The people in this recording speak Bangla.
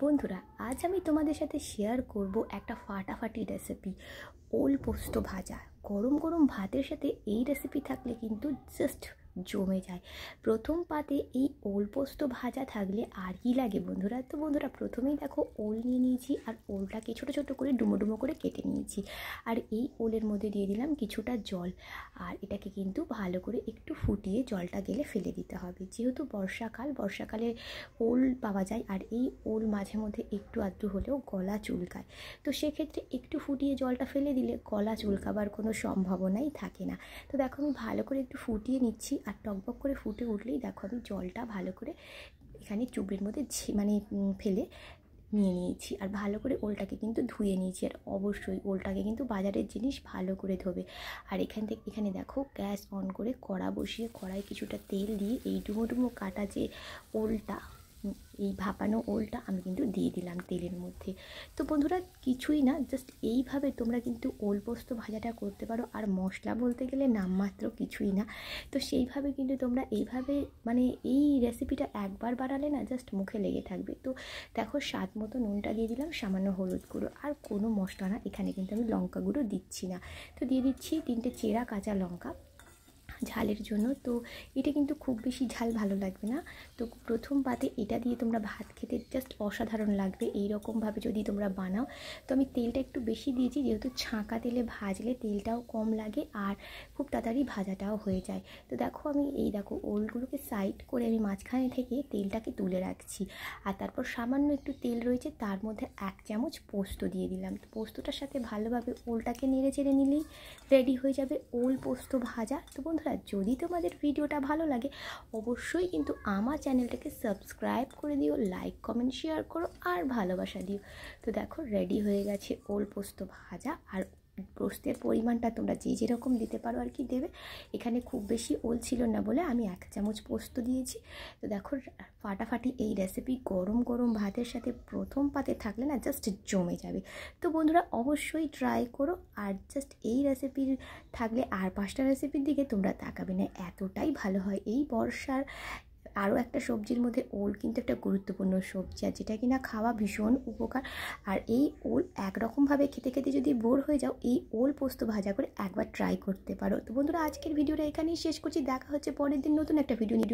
বন্ধুরা, আজ আমি তোমাদের সাথে শেয়ার করব একটা ফাটাফাটি রেসিপি, ওল পোস্ত ভাজা। গরম গরম ভাতের সাথে এই রেসিপি থাকলে কিন্তু জাস্ট জমে যায়। প্রথম পাতে এই ওল পোস্ত ভাজা থাকলে আর কি লাগে বন্ধুরা। তো বন্ধুরা, প্রথমেই দেখো ওল নিয়ে নিয়েছি আর ওলটাকে ছোটো ছোটো করে ডুমো ডুমো করে কেটে নিয়েছি। আর এই ওলের মধ্যে দিয়ে দিলাম কিছুটা জল। আর এটাকে কিন্তু ভালো করে একটু ফুটিয়ে জলটা গেলে ফেলে দিতে হবে। যেহেতু বর্ষাকালে ওল পাওয়া যায়, আর এই ওল মাঝে মধ্যে একটু আধটু হলেও গলা চুলকায়। তো সেক্ষেত্রে একটু ফুটিয়ে জলটা ফেলে দিলে গলা চুলকাবার কোনো সম্ভাবনাই থাকে না। তো দেখো, আমি ভালো করে একটু ফুটিয়ে নিচ্ছি। আর টকবক করে ফুটে উঠলেই দেখো আমি জলটা ভালো করে এখানে চুবড়ির মধ্যে ফেলে নিয়ে নিয়েছি। আর ভালো করে ওলটাকে কিন্তু ধুয়ে নিয়েছি। আর অবশ্যই ওলটাকে কিন্তু বাজারের জিনিস ভালো করে ধোবে। আর এখানে দেখো, গ্যাস অন করে কড়া বসিয়ে কড়াই কিছুটা তেল দিয়ে এই ডুমো ডুমো কাটা যে ওলটা, এই ভাপানো ওলটা আমি কিন্তু দিয়ে দিলাম তেলের মধ্যে। তো বন্ধুরা, কিছুই না, জাস্ট এইভাবে তোমরা কিন্তু ওল পোস্ত ভাজাটা করতে পারো। আর মশলা বলতে গেলে নামমাত্র কিছুই না। তো সেইভাবে কিন্তু তোমরা এইভাবে এই রেসিপিটা একবার বানালে না জাস্ট মুখে লেগে থাকবে। তো দেখো, স্বাদ মতো নুনটা দিয়ে দিলাম, সামান্য হলুদ গুঁড়ো, আর কোনো মশলা না। এখানে কিন্তু আমি লঙ্কা গুঁড়ো দিচ্ছি না। তো দিয়ে দিচ্ছি 3টে চেরা কাঁচা লঙ্কা ঝালের জন্য। তো এটা কিন্তু খুব বেশি ঝাল ভালো লাগবে না। তো প্রথম পাতে এটা দিয়ে তোমরা ভাত খেতে জাস্ট অসাধারণ লাগবে এই রকমভাবে যদি তোমরা বানাও। তো আমি তেলটা একটু বেশি দিয়েছি, যেহেতু ছাঁকা তেলে ভাজলে তেলটাও কম লাগে আর খুব তাড়াতাড়ি ভাজাটাও হয়ে যায়। তো দেখো, আমি দেখো ওলগুলোকে সাইড করে আমি মাঝখানে থেকে তেলটাকে তুলে রাখছি। আর তারপর সামান্য একটু তেল রয়েছে, তার মধ্যে 1 চামচ পোস্ত দিয়ে দিলাম। তো পোস্তটার সাথে ভালোভাবে ওলটাকে নেড়ে চেড়ে নিলেই রেডি হয়ে যাবে ওল পোস্ত ভাজা। তো বন্ধুরা, যদি তোমাদের ভিডিওটা ভালো লাগে অবশ্যই কিন্তু আমার চ্যানেলটাকে সাবস্ক্রাইব করে দিও, লাইক কমেন্ট শেয়ার করো আর ভালোবাসা দিও। তো দেখো, রেডি হয়ে গেছে ওল পোস্ত ভাজা। আর পোস্তের পরিমাণটা তোমরা যে যেরকম দিতে পারো আর কি দেবে। এখানে খুব বেশি ওল ছিল না বলে আমি 1 চামচ পোস্ত দিয়েছি। তো দেখো, ফাটাফাটি এই রেসিপি গরম গরম ভাতের সাথে প্রথম পাতে থাকলে না জাস্ট জমে যাবে। তো বন্ধুরা, অবশ্যই ট্রাই করো। আর জাস্ট এই রেসিপির থাকলে আর 5টা রেসিপির দিকে তোমরা তাকাবে না, এতটাই ভালো হয়। এই বর্ষার আরও একটা সবজির মধ্যে ওল কিন্তু একটা গুরুত্বপূর্ণ সবজি, আর যেটা কিনা খাওয়া ভীষণ উপকার। আর এই ওল একরকমভাবে খেতে খেতে যদি বোর হয়ে যাও, এই ওল পোস্ত ভাজা করে একবার ট্রাই করতে পারো। তো বন্ধুরা, আজকের ভিডিওটা এখানেই শেষ করছি। দেখা হচ্ছে পরের দিন নতুন একটা ভিডিও নিয়ে।